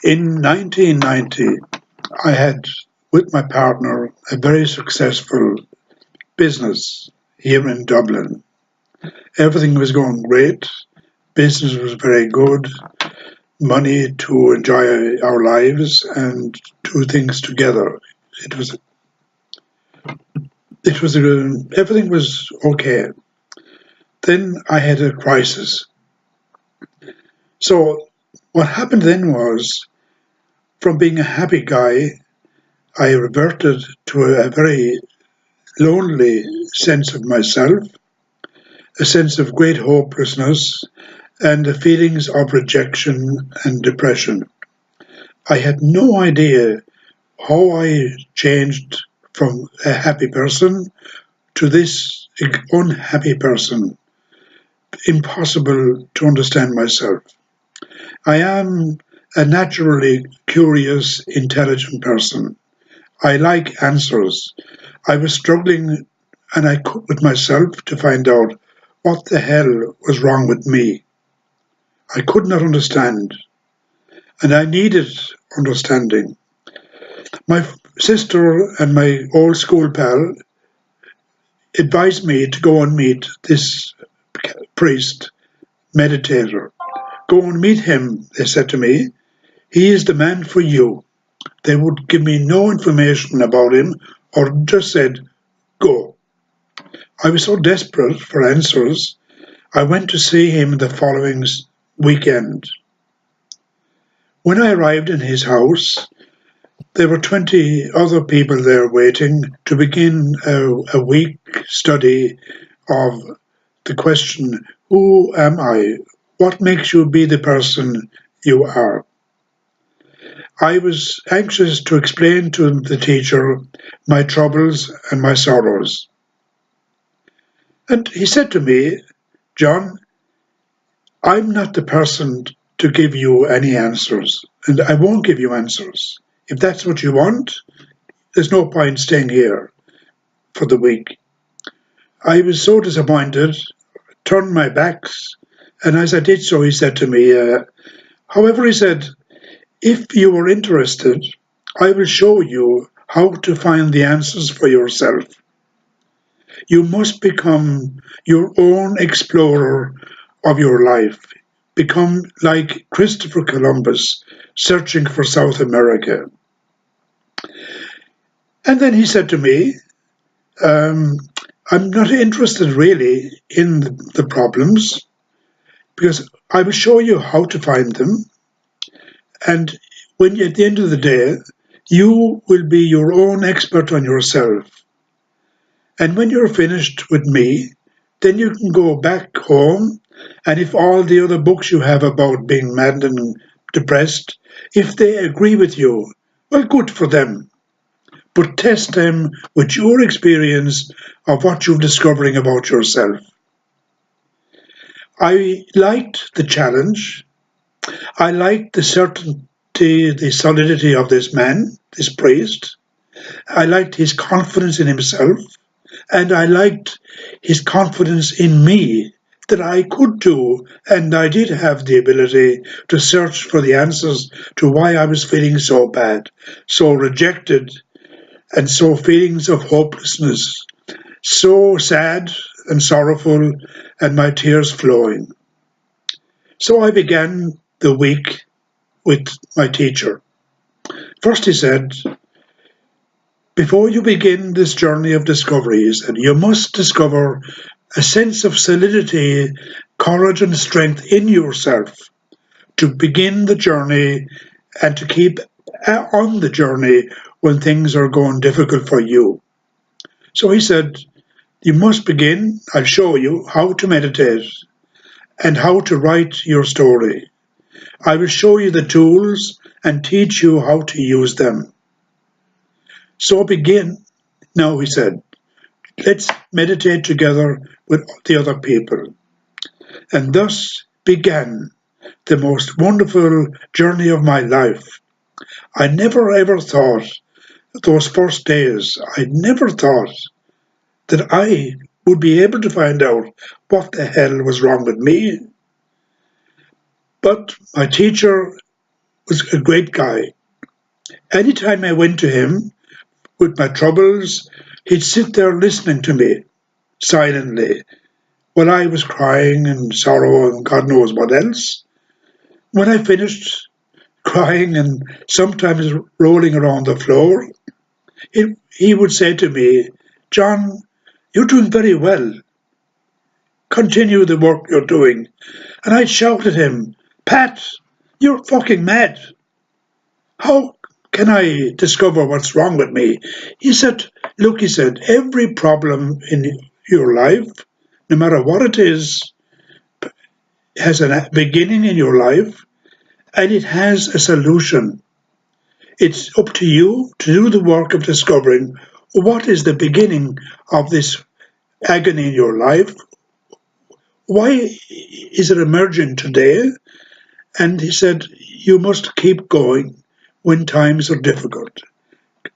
In 1990, I had, with my partner, a very successful business here in Dublin. Everything was going great. Business was very good. Money to enjoy our lives and do things together. It was, everything was okay. Then I had a crisis. So what happened then was, from being a happy guy, I reverted to a very lonely sense of myself, a sense of great hopelessness, and the feelings of rejection and depression. I had no idea how I changed from a happy person to this unhappy person. Impossible to understand myself. I am a naturally curious, intelligent person. I like answers. I was struggling and I could with myself to find out what the hell was wrong with me. I could not understand, and I needed understanding. My sister and my old school pal advised me to go and meet this priest, meditator. Go and meet him, they said to me. He is the man for you. They would give me no information about him or just said, go. I was so desperate for answers, I went to see him the following weekend. When I arrived in his house, there were 20 other people there waiting to begin a week study of the question, who am I? What makes you be the person you are? I was anxious to explain to the teacher my troubles and my sorrows. And he said to me, John, I'm not the person to give you any answers, and I won't give you answers. If that's what you want, there's no point staying here for the week. I was so disappointed, turned my backs, and as I did so, he said to me, however, he said, if you are interested, I will show you how to find the answers for yourself. You must become your own explorer of your life. Become like Christopher Columbus, searching for South America. And then he said to me, I'm not interested really in the problems because I will show you how to find them. And when at the end of the day, you will be your own expert on yourself. And when you're finished with me, then you can go back home. And if all the other books you have about being mad and depressed, if they agree with you, well, good for them. But test them with your experience of what you're discovering about yourself. I liked the challenge. I liked the certainty, the solidity of this man, this priest. I liked his confidence in himself. And I liked his confidence in me that I could do, and I did have the ability to search for the answers to why I was feeling so bad, so rejected, and so feelings of hopelessness, so sad and sorrowful, and my tears flowing. So I began the week with my teacher. First he said, before you begin this journey of discovery, he said, you must discover a sense of solidity, courage and strength in yourself to begin the journey and to keep on the journey when things are going difficult for you. So he said, you must begin, I'll show you how to meditate and how to write your story. I will show you the tools and teach you how to use them. So begin, now he said, let's meditate together with the other people. And thus began the most wonderful journey of my life. I never ever thought, those first days, I never thought that I would be able to find out what the hell was wrong with me. But my teacher was a great guy. Anytime I went to him with my troubles, he'd sit there listening to me silently while I was crying and sorrow and God knows what else. When I finished crying and sometimes rolling around the floor, he would say to me, "John, you're doing very well. Continue the work you're doing." And I'd shout at him, "Pat, you're fucking mad. How can I discover what's wrong with me?" He said, "Look," he said, "every problem in your life, no matter what it is, has a beginning in your life and it has a solution. It's up to you to do the work of discovering what is the beginning of this agony in your life. Why is it emerging today?" And he said, "You must keep going when times are difficult."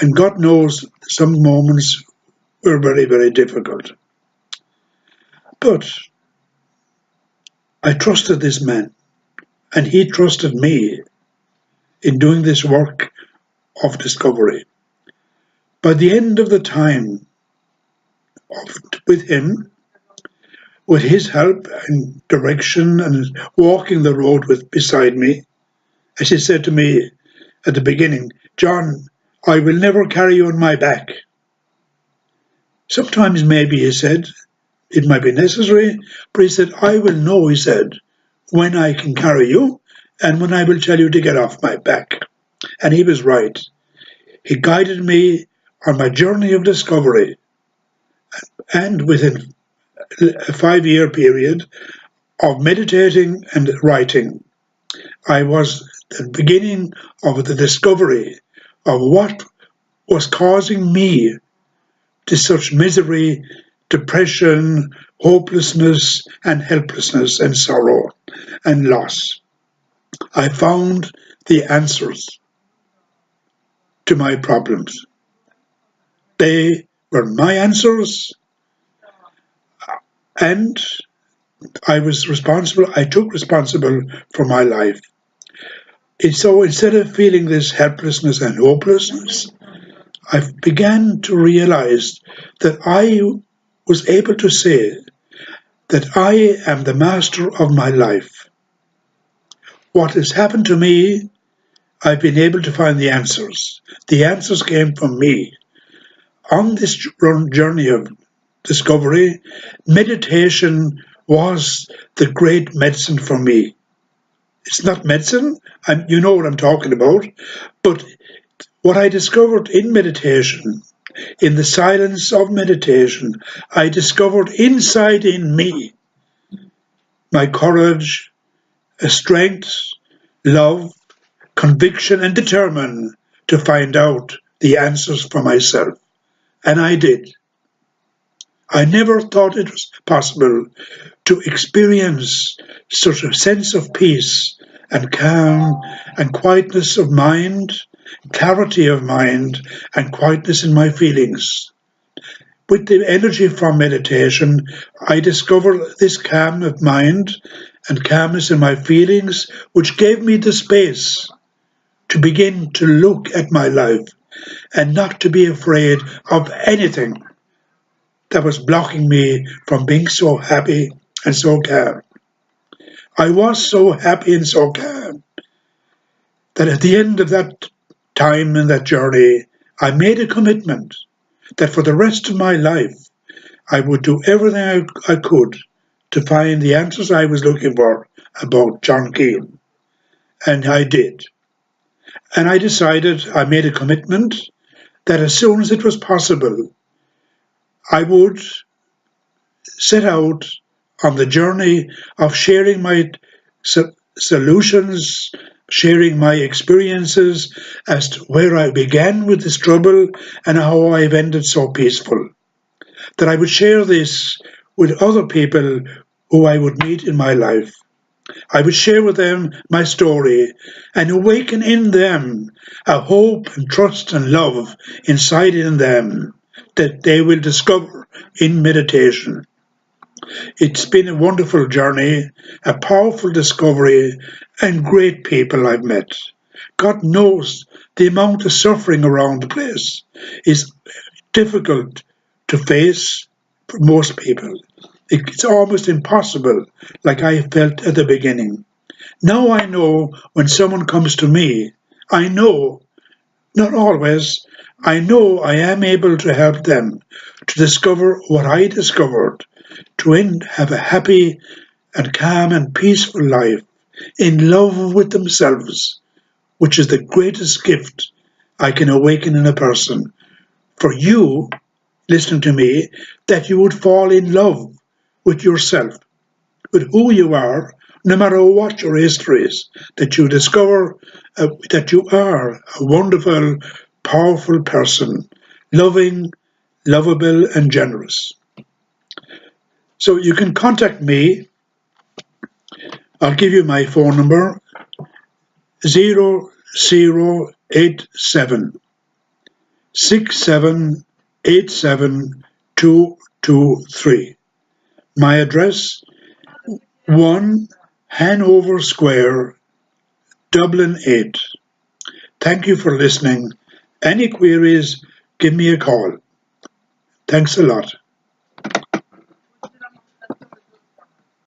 And God knows some moments were very, very difficult. But I trusted this man, and he trusted me in doing this work of discovery. By the end of the time with him, with his help and direction and walking the road beside me, as he said to me at the beginning, "John, I will never carry you on my back. Sometimes maybe," he said, "it might be necessary," but he said, "I will know," he said, "when I can carry you and when I will tell you to get off my back." And he was right. He guided me on my journey of discovery, and within a 5-year period of meditating and writing, I was the beginning of the discovery of what was causing me to such misery, depression, hopelessness, and helplessness, and sorrow, and loss. I found the answers to my problems. They were my answers, and I took responsible for my life. And so instead of feeling this helplessness and hopelessness, I began to realize that I was able to say that I am the master of my life. What has happened to me, I've been able to find the answers. The answers came from me. On this journey of discovery, meditation was the great medicine for me. It's not medicine, and you know what I'm talking about, but what I discovered in meditation, in the silence of meditation, I discovered inside in me my courage, strength, love, conviction, and determination to find out the answers for myself. And I did. I never thought it was possible to experience such a sense of peace and calm and quietness of mind, clarity of mind, and quietness in my feelings. With the energy from meditation, I discovered this calm of mind and calmness in my feelings, which gave me the space to begin to look at my life and not to be afraid of anything that was blocking me from being so happy and so calm. I was so happy and so calm that at the end of that time and that journey, I made a commitment that for the rest of my life, I would do everything I could to find the answers I was looking for about John Keane. And I did. And I made a commitment that as soon as it was possible, I would set out on the journey of sharing my solutions, sharing my experiences as to where I began with this trouble and how I've ended so peaceful. That I would share this with other people who I would meet in my life. I would share with them my story and awaken in them a hope and trust and love inside in them that they will discover in meditation. It's been a wonderful journey, a powerful discovery, and great people I've met. God knows the amount of suffering around the place is difficult to face for most people. It's almost impossible, like I felt at the beginning. Now I know when someone comes to me, I know, not always, I know I am able to help them to discover what I discovered, to have a happy and calm and peaceful life, in love with themselves, which is the greatest gift I can awaken in a person. For you, listening to me, that you would fall in love with yourself, with who you are, no matter what your history is, that you discover that you are a wonderful, powerful person, loving, lovable, and generous. So you can contact me. I'll give you my phone number 0087 6787223. My address 1 Hanover Square, Dublin 8. Thank you for listening. Any queries, give me a call. Thanks a lot.